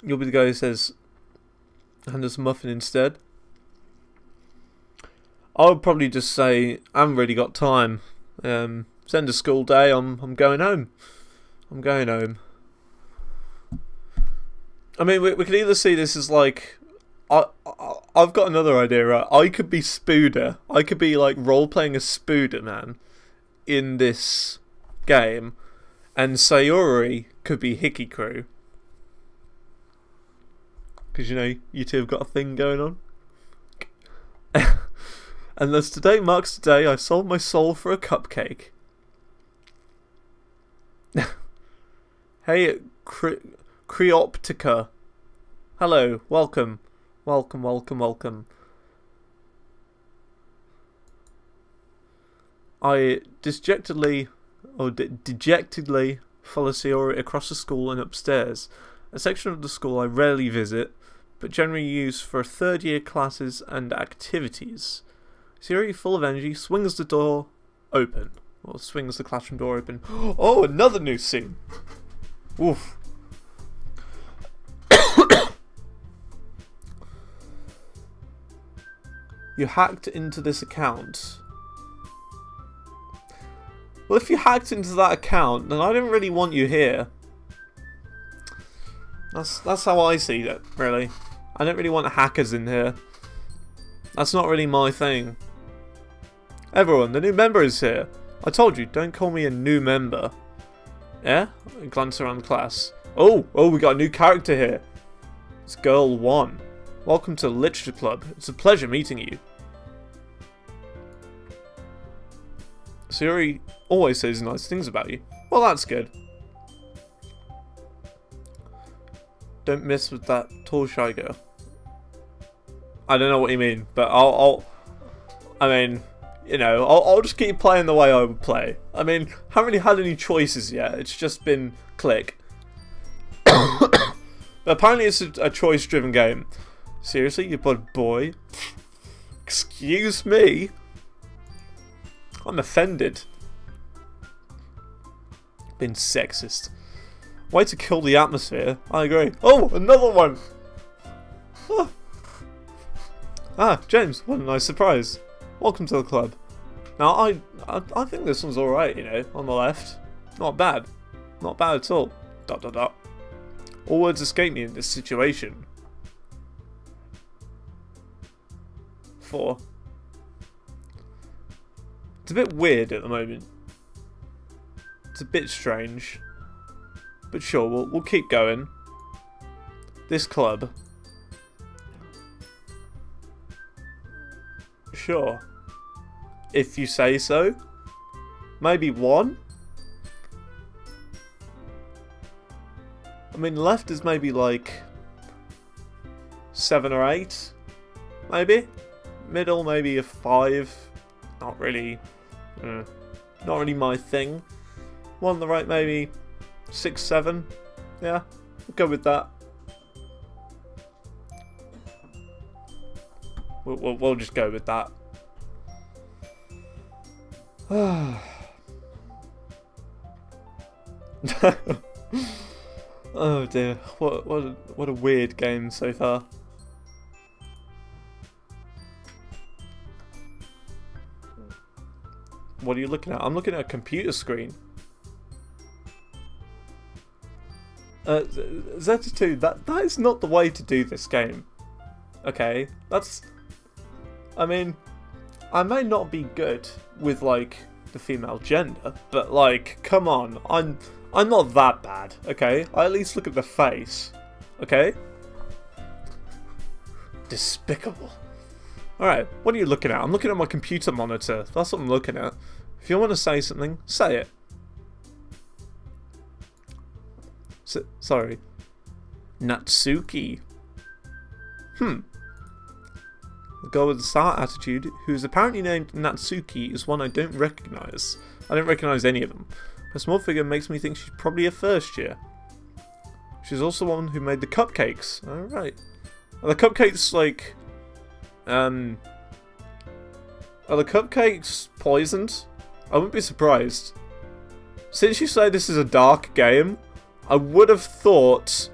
You'll be the guy who says, hand us a muffin instead. I would probably just say, I haven't really got time. It's end of school day, I'm going home. I'm going home. I mean, we could either see this as like, I've got another idea, right? I could be Spooder. I could be like role-playing a Spooder man in this game. And Sayori could be Hickey Crew. Because, you know, you two have got a thing going on. And thus today marks the day I sold my soul for a cupcake. Hey, Creoptica. Hello, welcome. Welcome, welcome, welcome. I dejectedly follow Sayori across the school and upstairs. A section of the school I rarely visit, but generally use for third year classes and activities. Sayori, full of energy, swings the door open. Or swings the classroom door open. Oh, another new scene! Oof. You hacked into this account. Well, if you hacked into that account, then I didn't really want you here. That's how I see it, really. I don't really want hackers in here. That's not really my thing. Everyone, the new member is here. I told you, don't call me a new member. Yeah? I glance around the class. Oh, we got a new character here. It's Girl 1. Welcome to the Literature Club. It's a pleasure meeting you. Sayori always says nice things about you. Well, that's good. Don't mess with that tall shy girl. I don't know what you mean, but I mean, you know, I'll just keep playing the way I would play. I mean, haven't really had any choices yet. It's just been click. But apparently it's a choice-driven game. Seriously, you boy? Excuse me? I'm offended. Been sexist. Way to kill the atmosphere. I agree. Oh, another one! Ah, James, what a nice surprise. Welcome to the club. Now, I think this one's alright, you know, on the left. Not bad. Not bad at all. ... All words escape me in this situation. 4. It's a bit weird at the moment. It's a bit strange. But sure, we'll keep going. This club. Sure. If you say so. Maybe 1? I mean, left is maybe like 7 or 8. Maybe. Middle, maybe a 5. Not really. Not really my thing. One on the right, maybe 6, 7. Yeah, we'll go with that. We'll just go with that. Oh dear, what a weird game so far. What are you looking at? I'm looking at a computer screen. Z2, that is not the way to do this game. Okay, that's... I mean, I may not be good with, like, the female gender, but, like, come on, I'm not that bad, okay? I at least look at the face, okay? Despicable. Alright, what are you looking at? I'm looking at my computer monitor. That's what I'm looking at. If you want to say something, say it. Sorry. Natsuki. The girl with the sour attitude, who is apparently named Natsuki, is one I don't recognise. I don't recognise any of them. Her small figure makes me think she's probably a first year. She's also one who made the cupcakes. Alright. Are the cupcakes, like... Are the cupcakes poisoned? I wouldn't be surprised. Since you say this is a dark game, I would have thought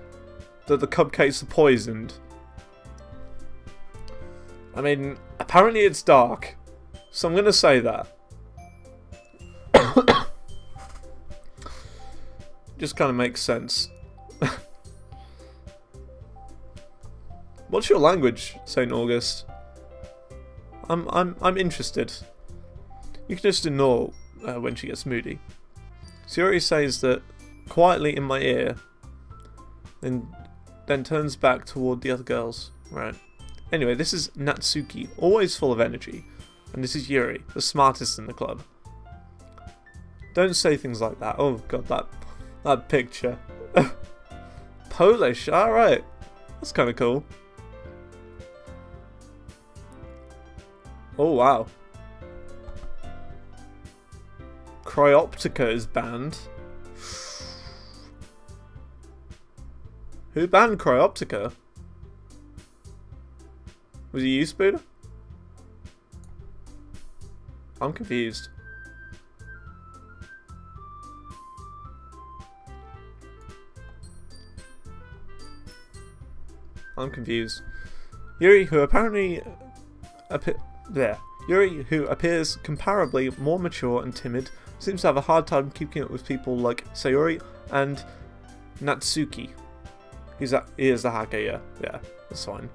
that the cupcakes are poisoned. I mean, apparently it's dark, so I'm going to say that. Just kind of makes sense. What's your language, St. August? I'm interested. You can just ignore when she gets moody. Sayori says that quietly in my ear, then turns back toward the other girls. Right. Anyway, this is Natsuki, always full of energy, and this is Yuri, the smartest in the club. Don't say things like that. Oh god, that picture. Polish. All right, that's kind of cool. Oh wow. Cryoptica is banned. Who banned Cryoptica? Was it you, Spooder? I'm confused. I'm confused. Yuri, who apparently Yuri, who appears comparably more mature and timid, seems to have a hard time keeping up with people like Sayori and Natsuki. He is the hacker, yeah, that's fine.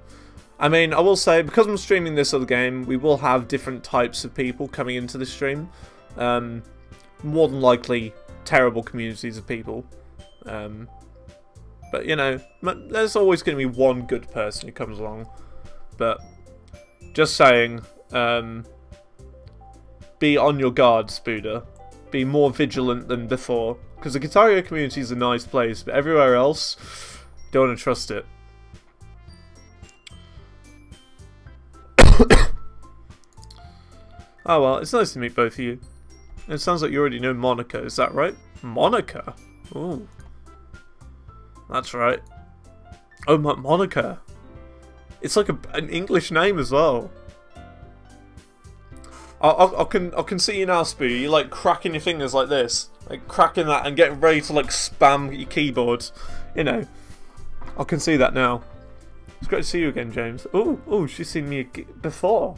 I mean, I will say, because I'm streaming this other game, we will have different types of people coming into the stream. More than likely, terrible communities of people. But, you know, there's always going to be one good person who comes along. But, just saying, be on your guard, Spooder. Be more vigilant than before. Because the Guitar Hero community is a nice place, but everywhere else, you don't want to trust it. Oh well, it's nice to meet both of you. It sounds like you already know Monica, is that right? Monica? Ooh. That's right. Oh, Monica. It's like an English name as well. I can see you now, Spoo. You're like cracking your fingers like this. Like cracking that and getting ready to like spam your keyboard. You know. I can see that now. It's great to see you again, James. Oh, she's seen me before.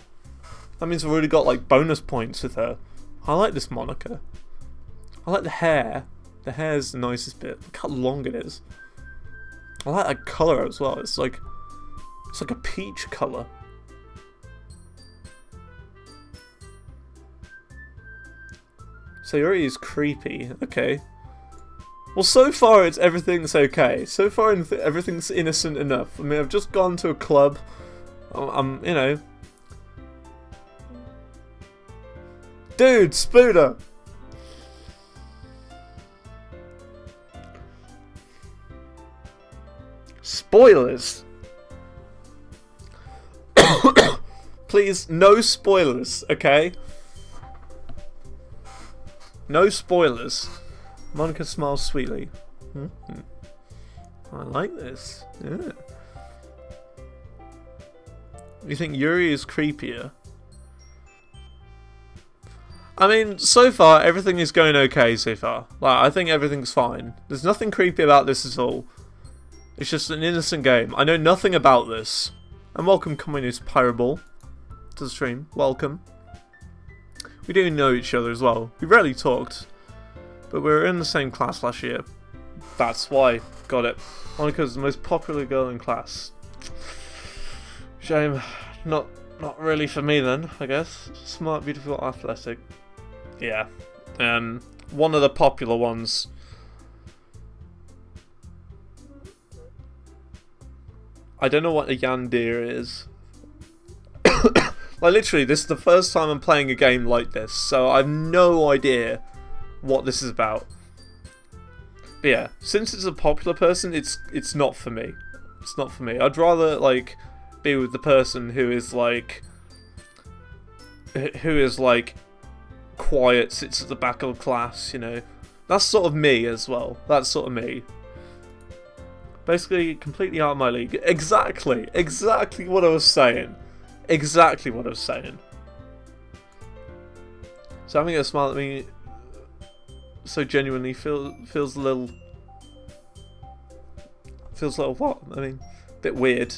That means I've already got like bonus points with her. I like this Monica. I like the hair. The hair's the nicest bit. Look how long it is. I like that colour as well. It's like a peach colour. Sayori is creepy. Okay. Well, so far everything's okay. So far everything's innocent enough. I mean, I've just gone to a club. I'm, you know. Dude, Spooder! Spoilers! Please, no spoilers, okay? No spoilers. Monica smiles sweetly. I like this. Yeah. You think Yuri is creepier? I mean, so far, everything is going okay so far. Like, I think everything's fine. There's nothing creepy about this at all. It's just an innocent game. I know nothing about this. And welcome, Communist Pyroball, to the stream. Welcome. We do know each other as well. We rarely talked, but we were in the same class last year. That's why. Got it. Monica's the most popular girl in class. Shame. Not really for me then, I guess. Smart, beautiful, athletic. Yeah. One of the popular ones. I don't know what a yandere is. Like, literally, this is the first time I'm playing a game like this, so I have no idea what this is about. But yeah, since it's a popular person, it's not for me. It's not for me. I'd rather, like, be with the person who is like quiet, sits at the back of the class, you know. That's sort of me as well. That's sort of me. Basically, completely out of my league. Exactly what I was saying. Exactly what I was saying. So having a smile at me so genuinely feels a little Feels a little what? I mean, a bit weird.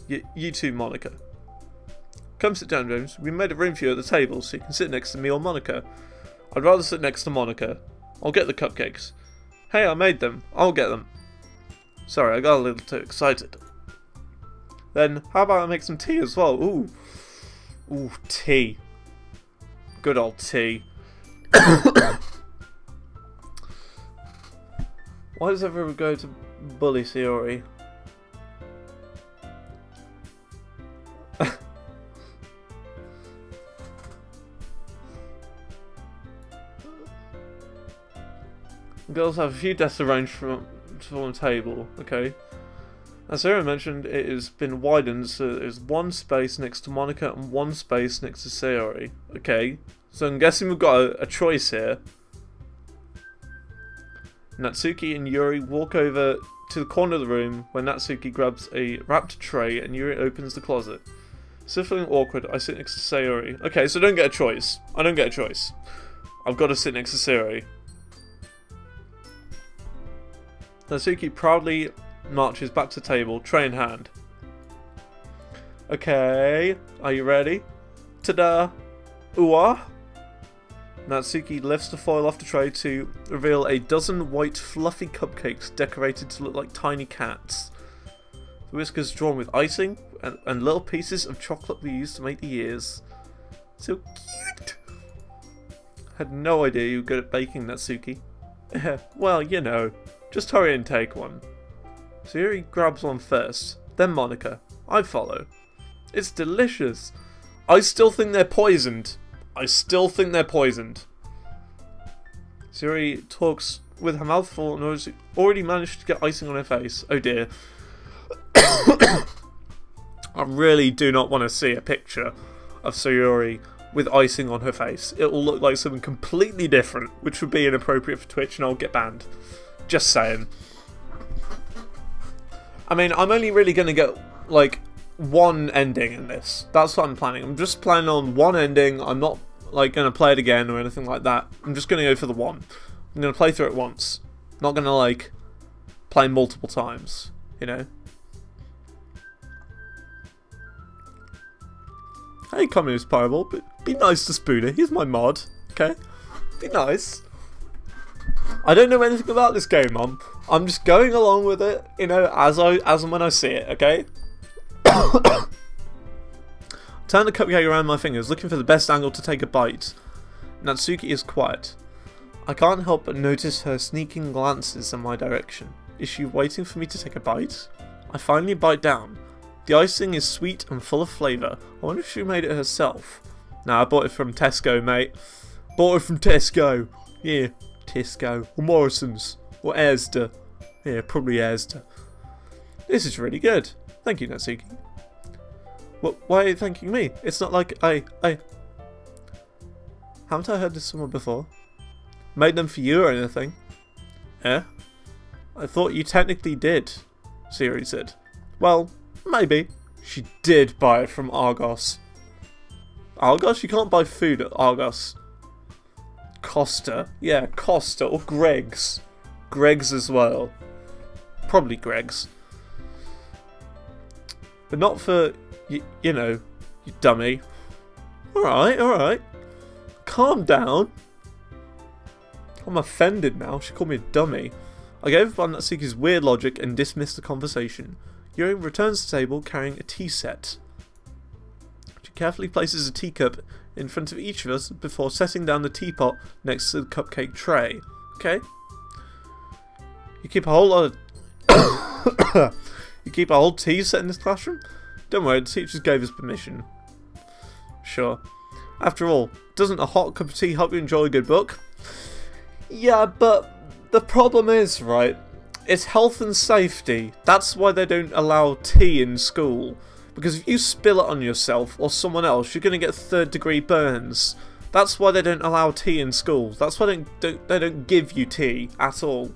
You too, Monica. Come sit down, James. We made a room for you at the table so you can sit next to me or Monica. I'd rather sit next to Monica. I'll get the cupcakes. Hey, I made them. I'll get them. Sorry, I got a little too excited. Then, how about I make some tea as well? Ooh. Ooh, tea. Good old tea. Why does everyone go to bully Sayori? Girls have a few desks arranged from the table, okay. As Sarah mentioned, it has been widened so there's one space next to Monica and one space next to Sayori. Okay, so I'm guessing we've got a choice here. Natsuki and Yuri walk over to the corner of the room when Natsuki grabs a wrapped tray and Yuri opens the closet. Still feeling awkward, I sit next to Sayori. Okay, so I don't get a choice. I don't get a choice. I've got to sit next to Sayori. Natsuki proudly marches back to the table, tray in hand. Okay, are you ready? Ta-da! Ooh-ah! Natsuki lifts the foil off the tray to reveal a dozen white fluffy cupcakes decorated to look like tiny cats. The whiskers drawn with icing and little pieces of chocolate we used to make the ears. So cute! I had no idea you were good at baking, Natsuki. Well, you know. Just hurry and take one. Sayori grabs one first, then Monica. I follow. It's delicious. I still think they're poisoned. Sayori talks with her mouth full and has already managed to get icing on her face. Oh dear. I really do not want to see a picture of Sayori with icing on her face. It will look like something completely different, which would be inappropriate for Twitch and I'll get banned. Just saying. I mean, I'm only really going to get, like, one ending in this. That's what I'm planning. I'm just planning on one ending. I'm not, like, going to play it again or anything like that. I'm just going to go for the one. I'm going to play through it once. Not going to, like, play multiple times, you know? Hey, Communist Fireball, but be nice to Spooner. He's my mod, okay? Be nice. I don't know anything about this game, Mum. I'm just going along with it, you know, as and when I see it, okay? Turn the cupcake around my fingers, looking for the best angle to take a bite. Natsuki is quiet. I can't help but notice her sneaking glances in my direction. Is she waiting for me to take a bite? I finally bite down. The icing is sweet and full of flavour. I wonder if she made it herself. Nah, I bought it from Tesco, mate. Bought it from Tesco. Yeah. Tesco, or Morrison's, or Asda. Yeah, probably Asda. This is really good. Thank you, Natsuki. Why are you thanking me? It's not like I... Haven't I heard this somewhere before? Made them for you or anything? Eh? I thought you technically did, Sayori said. Well, maybe. She did buy it from Argos. Argos? You can't buy food at Argos. Costa. Yeah, Costa or Greg's. Greg's as well. Probably Greg's. But not for, you know, you dummy. Alright, alright. Calm down. I'm offended now. She called me a dummy. I gave up on Natsuki's weird logic and dismissed the conversation. Yuri returns to the table carrying a tea set. She carefully places a teacup in front of each of us before setting down the teapot next to the cupcake tray. Okay. You keep a whole lot of you keep a whole tea set in this classroom? Don't worry, the teachers gave us permission. Sure. After all, doesn't a hot cup of tea help you enjoy a good book? Yeah, but the problem is, right, it's health and safety. That's why they don't allow tea in school. Because if you spill it on yourself or someone else, you're going to get third-degree burns. That's why they don't allow tea in schools. That's why they don't give you tea at all.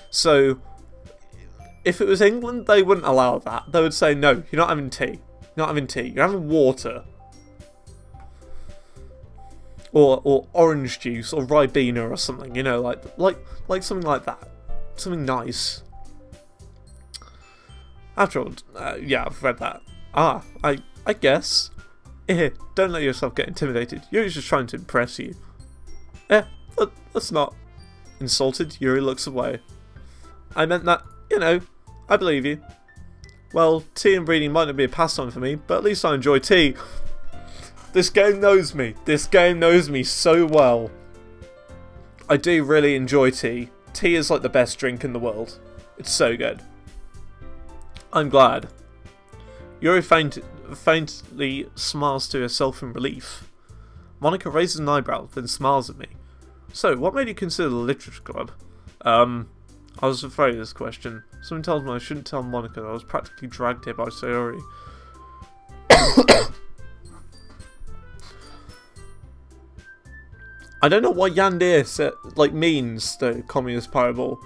So, if it was England, they wouldn't allow that. They would say, no, you're not having tea. You're not having tea. You're having water. Or orange juice or Ribena or something, you know, like something like that. Something nice. After all, yeah, I've read that. Ah, I guess. Don't let yourself get intimidated. Yuri's just trying to impress you. That's not. Insulted, Yuri looks away. I meant that, you know, I believe you. Well, tea and reading might not be a pastime for me, but at least I enjoy tea. This game knows me. This game knows me so well. I do really enjoy tea. Tea is like the best drink in the world. It's so good. I'm glad. Yuri faintly smiles to herself in relief. Monica raises an eyebrow, then smiles at me. So, what made you consider the literature club? I was afraid of this question. Someone tells me I shouldn't tell Monica that I was practically dragged here by Sayori. I don't know what Yandir means, though, Communist Parable.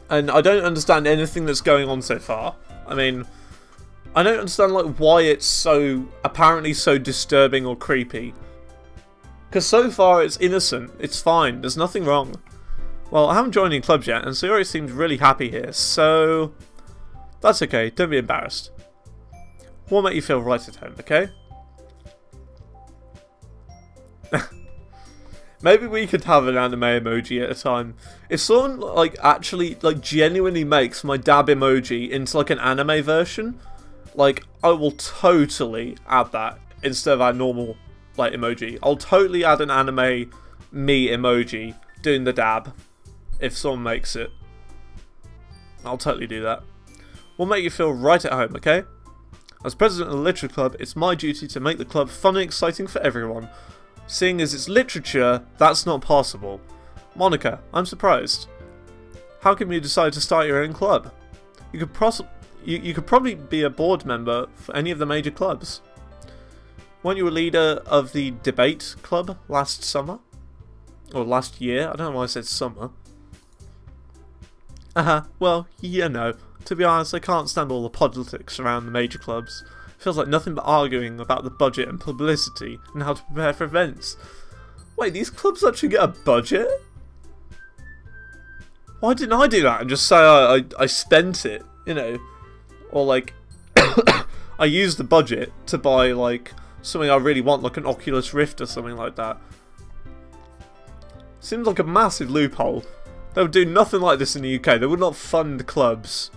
And I don't understand anything that's going on so far. I mean, I don't understand why it's so apparently so disturbing or creepy. Because so far it's innocent, it's fine, there's nothing wrong. Well, I haven't joined any clubs yet, and Sayori seems really happy here, so that's okay, don't be embarrassed. What make you feel right at home, okay? Maybe we could have an anime emoji at a time. If someone actually genuinely makes my dab emoji into an anime version, I will totally add that instead of our normal emoji. I'll totally add an anime me emoji doing the dab if someone makes it. I'll totally do that. We'll make you feel right at home, okay? As president of the literature club, it's my duty to make the club fun and exciting for everyone. Seeing as it's literature, that's not possible. Monica, I'm surprised. How come you decide to start your own club? You could probably be a board member for any of the major clubs. Weren't you a leader of the debate club last summer? Or last year? I don't know why I said summer. Well, you know. To be honest, I can't stand all the politics around the major clubs. It feels like nothing but arguing about the budget and publicity and how to prepare for events. Wait, these clubs actually get a budget? Why didn't I do that and just say I spent it, you know? Or I used the budget to buy something I really want, like an Oculus Rift or something like that. Seems like a massive loophole. They would do nothing like this in the UK. They would not fund clubs.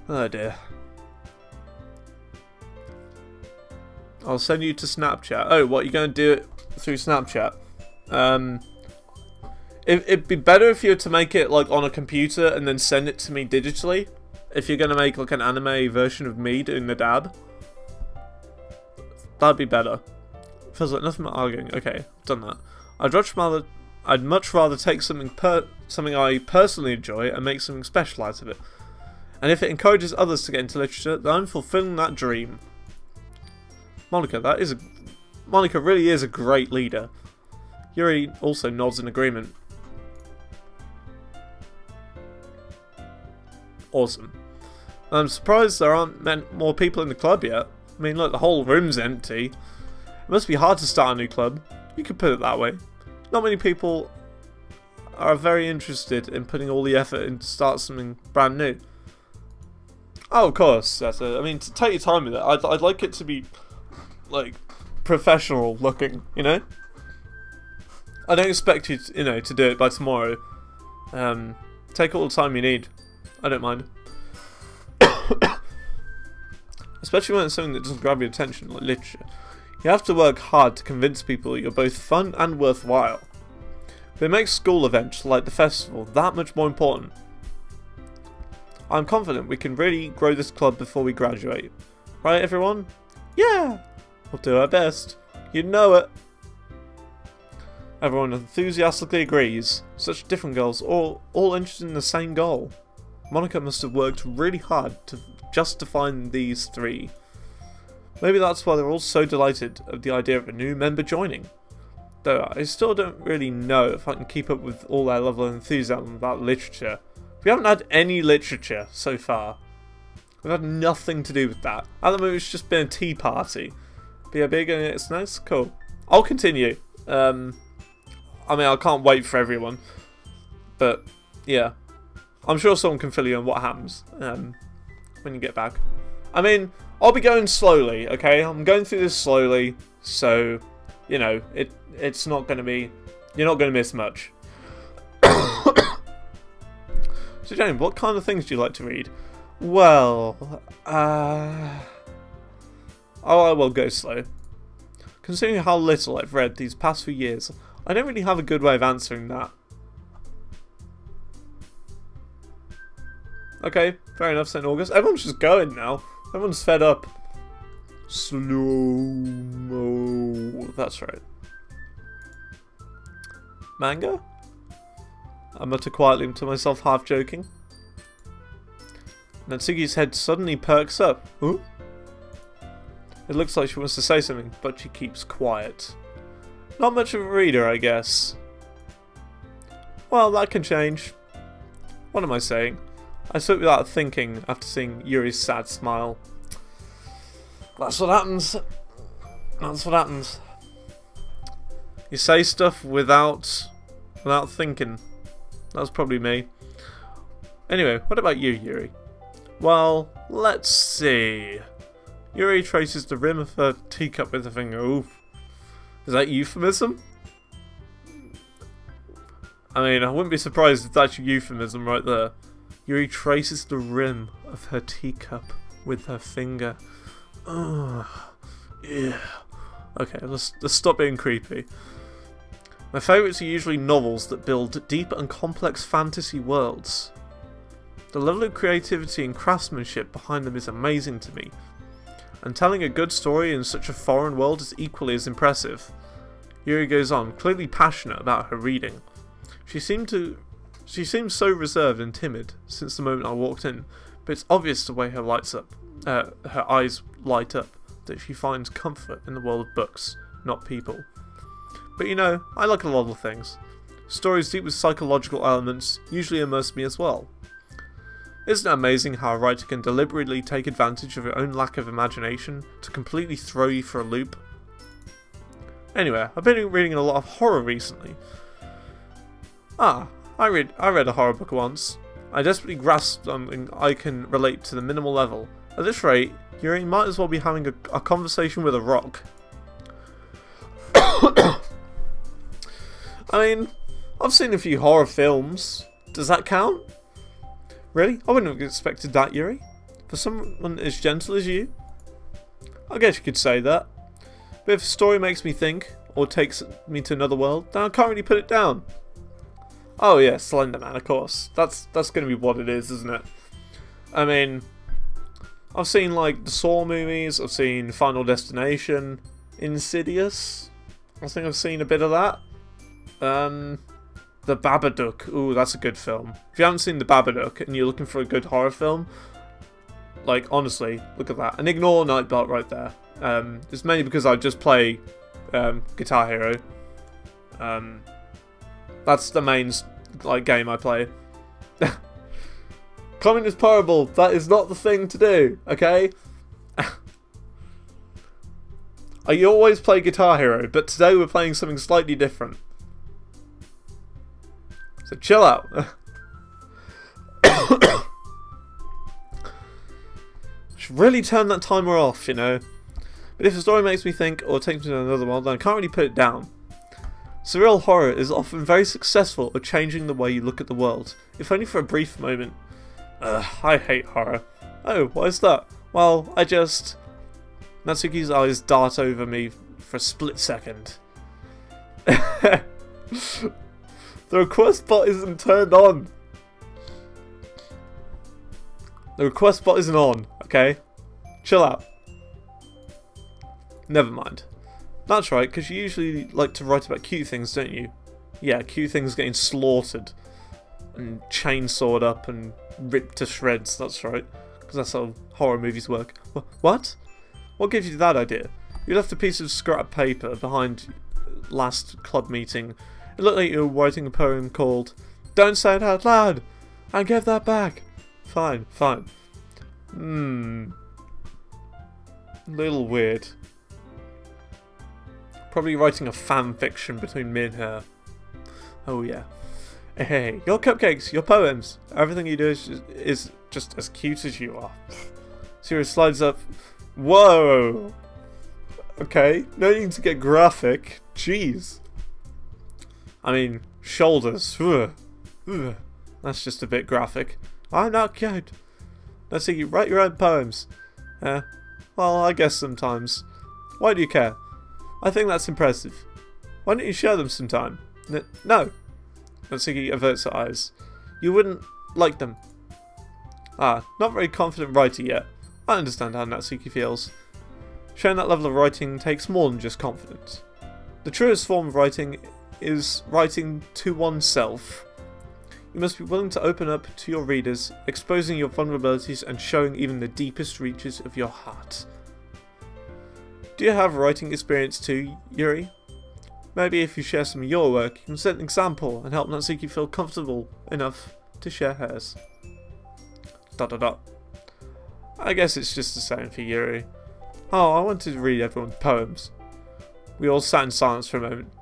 Oh dear. I'll send you to Snapchat. Oh, what, you're going to do it through Snapchat? It'd be better if you were to make it on a computer and then send it to me digitally. If you're going to make an anime version of me doing the dab. That'd be better. Feels like nothing but arguing. Okay, done that. I'd much rather take something I personally enjoy and make something special out of it. And if it encourages others to get into literature, then I'm fulfilling that dream. Monica really is a great leader. Yuri also nods in agreement. Awesome. I'm surprised there aren't more people in the club yet. I mean, look, the whole room's empty. It must be hard to start a new club. You could put it that way. Not many people are very interested in putting all the effort in to start something brand new. Oh, of course. I mean, to take your time with it. I'd like it to be professional looking, you know? I don't expect you to do it by tomorrow. Take all the time you need. I don't mind. Especially when it's something that doesn't grab your attention, like literature. You have to work hard to convince people you're both fun and worthwhile. But it makes school events like the festival that much more important. I'm confident we can really grow this club before we graduate. Right, everyone? Yeah! We'll do our best. You know it! Everyone enthusiastically agrees. Such different girls, all interested in the same goal. Monica must have worked really hard just to find these three. Maybe that's why they're all so delighted at the idea of a new member joining. Though I still don't really know if I can keep up with all their level of enthusiasm about literature. We haven't had any literature so far. We've had nothing to do with that. At the moment it's just been a tea party. But yeah, big and it's nice, cool. I'll continue. I mean, I can't wait for everyone. But Yeah. I'm sure someone can fill you in what happens when you get back. I mean, I'll be going slowly, okay? I'm going through this slowly, so, you know, it's not going to be... You're not going to miss much. So, Jane, what kind of things do you like to read? Well, I will go slow. Considering how little I've read these past few years, I don't really have a good way of answering that. Okay, fair enough, St. August. Everyone's just going now. Everyone's fed up. Slow-mo. That's right. Manga? I mutter quietly to myself, half joking. Natsuki's head suddenly perks up. Huh? It looks like she wants to say something, but she keeps quiet. Not much of a reader, I guess. Well, that can change. What am I saying? I spoke without thinking after seeing Yuri's sad smile. That's what happens. That's what happens. You say stuff without thinking. That's probably me. Anyway, what about you, Yuri? Well, let's see. Yuri traces the rim of her teacup with her finger. Oof. Is that euphemism? I mean, I wouldn't be surprised if that's euphemism right there. Yuri traces the rim of her teacup with her finger. Ugh. Yeah. Okay, let's stop being creepy. My favourites are usually novels that build deep and complex fantasy worlds. The level of creativity and craftsmanship behind them is amazing to me, and telling a good story in such a foreign world is equally as impressive. Yuri goes on, clearly passionate about her reading. She seems so reserved and timid since the moment I walked in, but it's obvious the way her eyes light up that she finds comfort in the world of books, not people. But you know, I like a lot of things. Stories deep with psychological elements usually immerse me as well. Isn't it amazing how a writer can deliberately take advantage of your own lack of imagination to completely throw you for a loop? Anyway, I've been reading a lot of horror recently. I read a horror book once. I desperately grasped something I can relate to the minimal level. At this rate, Yuri might as well be having a conversation with a rock. I mean, I've seen a few horror films. Does that count? Really? I wouldn't have expected that, Yuri. For someone as gentle as you? I guess you could say that. But if a story makes me think, or takes me to another world, then I can't really put it down. Oh yeah, Slender Man, of course. That's going to be what it is, isn't it? I mean, I've seen like the Saw movies, I've seen Final Destination, Insidious. I think I've seen a bit of that. The Babadook. Ooh, that's a good film. If you haven't seen The Babadook and you're looking for a good horror film, like, honestly, look at that. And ignore Nightbot right there. It's mainly because I just play Guitar Hero. That's the main game I play. Communist Parable, that is not the thing to do, okay? I always play Guitar Hero, but today we're playing something slightly different. So chill out. Should really turn that timer off, you know. But if a story makes me think or takes me to another world, then I can't really put it down. Surreal horror is often very successful at changing the way you look at the world, if only for a brief moment. I hate horror. Oh, why is that? Well, Natsuki's eyes dart over me for a split second. The request bot isn't turned on. The request bot isn't on, okay? Chill out. Never mind. That's right, because you usually like to write about cute things, don't you? Yeah, cute things getting slaughtered and chainsawed up and ripped to shreds, that's right. Because that's how horror movies work. What? What gives you that idea? You left a piece of scrap paper behind last club meeting. It looked like you were writing a poem called "Don't Say It Out Loud! I give that back!" Fine, fine. Little weird. Probably writing a fan fiction between me and her. Oh yeah. Hey, your cupcakes, your poems, everything you do is just as cute as you are. Siri slides up. Whoa! Okay, no need to get graphic. Jeez. I mean, shoulders. Ugh. Ugh. That's just a bit graphic. I'm not cute. Let's see, you write your own poems. Well, I guess sometimes. Why do you care? I think that's impressive. Why don't you share them sometime? No. Natsuki averts her eyes. You wouldn't like them. Ah, not very confident writer yet. I understand how Natsuki feels. Showing that level of writing takes more than just confidence. The truest form of writing is writing to oneself. You must be willing to open up to your readers, exposing your vulnerabilities and showing even the deepest reaches of your heart. Do you have writing experience too, Yuri? Maybe if you share some of your work, you can set an example and help Natsuki feel comfortable enough to share hers. ... I guess it's just the same for Yuri. Oh, I wanted to read everyone's poems. We all sat in silence for a moment.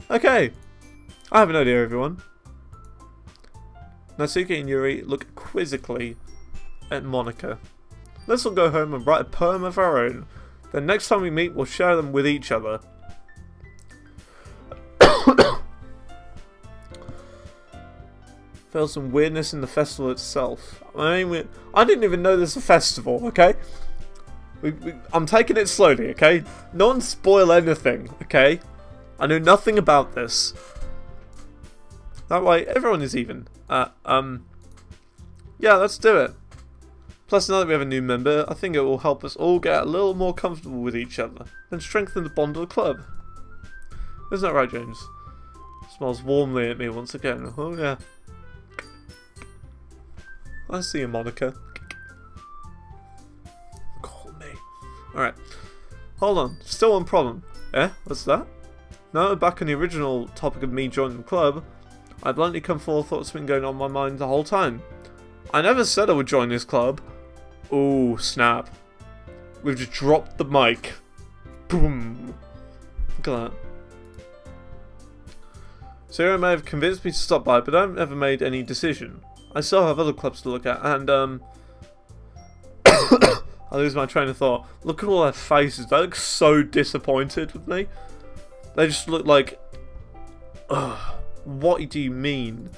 Okay, I have an idea, everyone. Natsuki and Yuri look quizzically at Monika. Let's all go home and write a poem of our own. Then next time we meet, we'll share them with each other. Feel some weirdness in the festival itself. I mean, I didn't even know there's a festival, okay? I'm taking it slowly, okay? No one spoil anything, okay? I know nothing about this. That way, everyone is even. Yeah, let's do it. Plus, now that we have a new member, I think it will help us all get a little more comfortable with each other and strengthen the bond of the club. Isn't that right, James? Smiles warmly at me once again. Oh, yeah. I see you, Monika. Call me. Alright. Hold on. Still one problem. What's that? No, back on the original topic of me joining the club, I bluntly come forward with what's been going on in my mind the whole time. I never said I would join this club. Ooh, snap. We've just dropped the mic. Boom. Look at that. Sarah may have convinced me to stop by, but I haven't ever made any decision. I still have other clubs to look at, and I lose my train of thought. Look at all their faces. They look so disappointed with me. They just look like, what do you mean?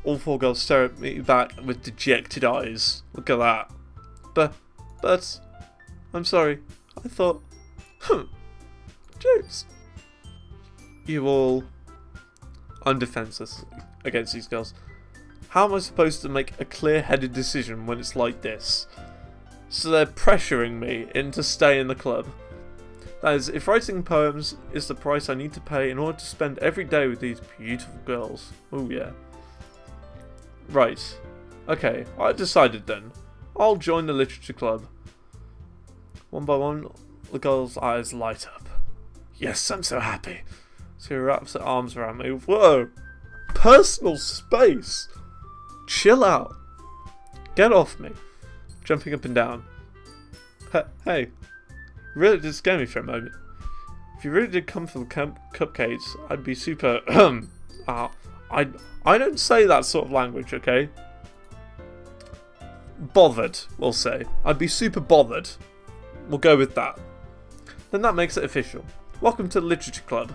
All four girls stare at me back with dejected eyes. Look at that. But, I'm sorry. I thought, James. You all, I'm defenseless against these girls. How am I supposed to make a clear-headed decision when it's like this? So they're pressuring me into staying in the club. That is, if writing poems is the price I need to pay in order to spend every day with these beautiful girls. Oh yeah. Right. Okay, I've decided then. I'll join the literature club. One by one, the girl's eyes light up. Yes, I'm so happy. She wraps her arms around me. Whoa! Personal space! Chill out. Get off me. Jumping up and down. Hey. You really did scare me for a moment. If you really did come for the cupcakes, I'd be super... I don't say that sort of language, okay? Bothered, we'll say. I'd be super bothered. We'll go with that. Then that makes it official. Welcome to the Literature Club.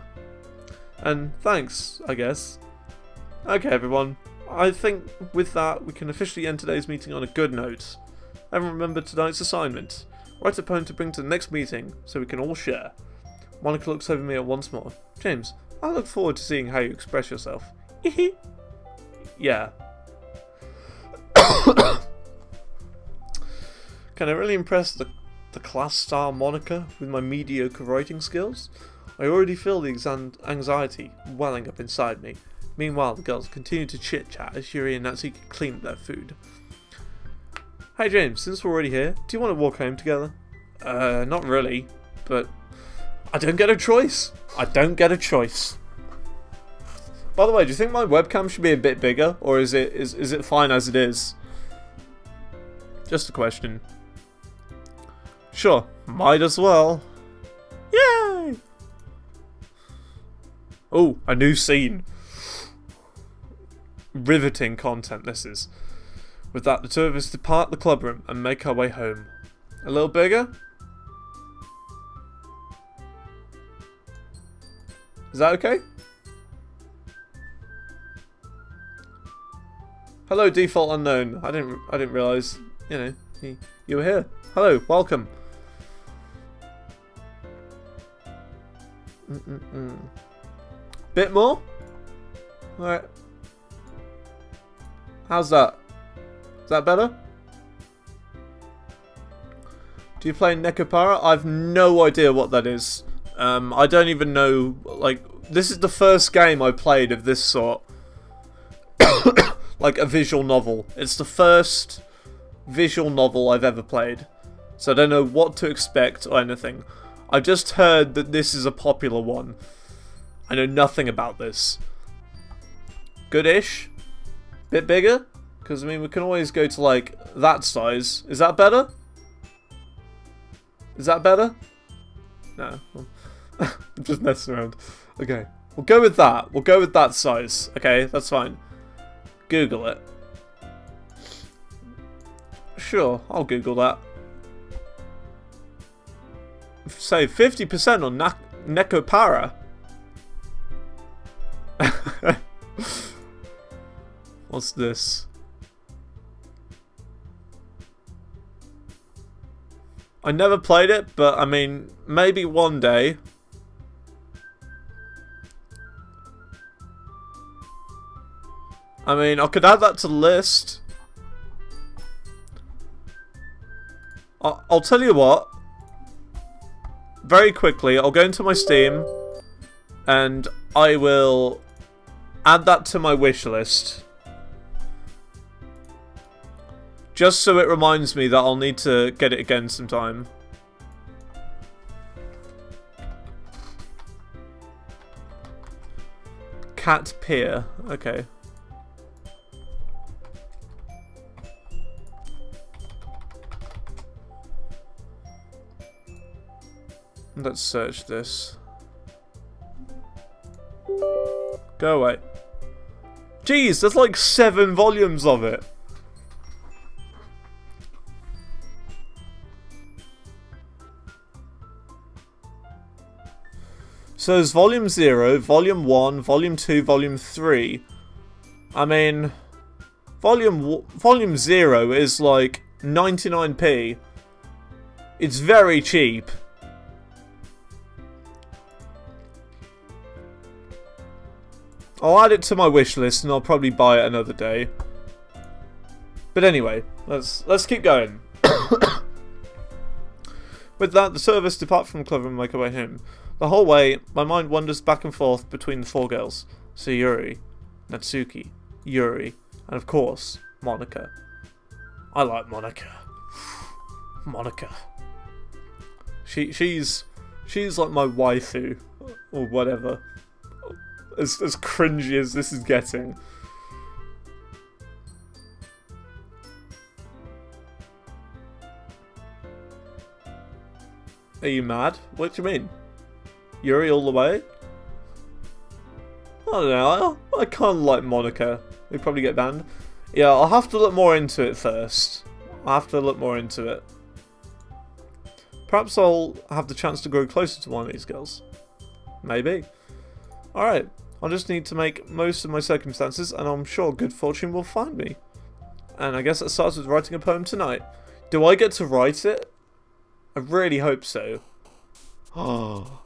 And thanks, I guess. Okay, everyone. I think with that, we can officially end today's meeting on a good note. Everyone remember tonight's assignment. Write a poem to bring to the next meeting, so we can all share. Monika looks over me at once more. James, I look forward to seeing how you express yourself. Yeah. Can I really impress the class star Monika with my mediocre writing skills? I already feel the anxiety welling up inside me. Meanwhile, the girls continue to chit-chat as Yuri and Natsuki clean up their food. Hey James, since we're already here, do you want to walk home together? Not really, but I don't get a choice. I don't get a choice. By the way, do you think my webcam should be a bit bigger, or is it fine as it is? Just a question. Sure, might as well. Yay! Oh, a new scene. Riveting content this is. With that, the two of us depart the clubroom and make our way home. A little bigger? Is that okay? Hello, default unknown. I didn't realize, you know, you were here. Hello, welcome. Bit more? Alright. How's that? Is that better? Do you play Nekopara? I've no idea what that is. I don't even know, like, this is the first game I played of this sort. Like a visual novel. It's the first visual novel I've ever played. So I don't know what to expect or anything. I've just heard that this is a popular one. I know nothing about this. Good-ish? Bit bigger? Because, I mean, we can always go to, like, that size. Is that better? Is that better? No. I'm just messing around. Okay. We'll go with that. We'll go with that size. Okay, that's fine. Google it. Sure, I'll Google that. Save 50% on Nekopara. What's this? I never played it, but I mean, maybe one day. I mean, I could add that to the list. I'll tell you what. Very quickly, I'll go into my Steam and I will add that to my wish list. Just so it reminds me that I'll need to get it again sometime. Cat Pier. Okay. Let's search this. Go away. Jeez, there's like 7 volumes of it. So there's Volume 0, Volume 1, Volume 2, Volume 3. I mean, Volume 0 is like 99p. It's very cheap. I'll add it to my wish list and I'll probably buy it another day. But anyway, let's keep going. With that, the service depart from the club and make our way home. The whole way, my mind wanders back and forth between the 4 girls. Sayuri, Natsuki, Yuri, and of course, Monika. I like Monika. Monika. She's like my waifu, or whatever. As cringy as this is getting. Are you mad? What do you mean? Yuri all the way? I don't know, I kind of like Monika. We'd probably get banned. Yeah, I'll have to look more into it first. I'll have to look more into it. Perhaps I'll have the chance to grow closer to one of these girls. Maybe. Alright, I'll just need to make most of my circumstances and I'm sure good fortune will find me. And I guess that starts with writing a poem tonight. Do I get to write it? I really hope so. Oh.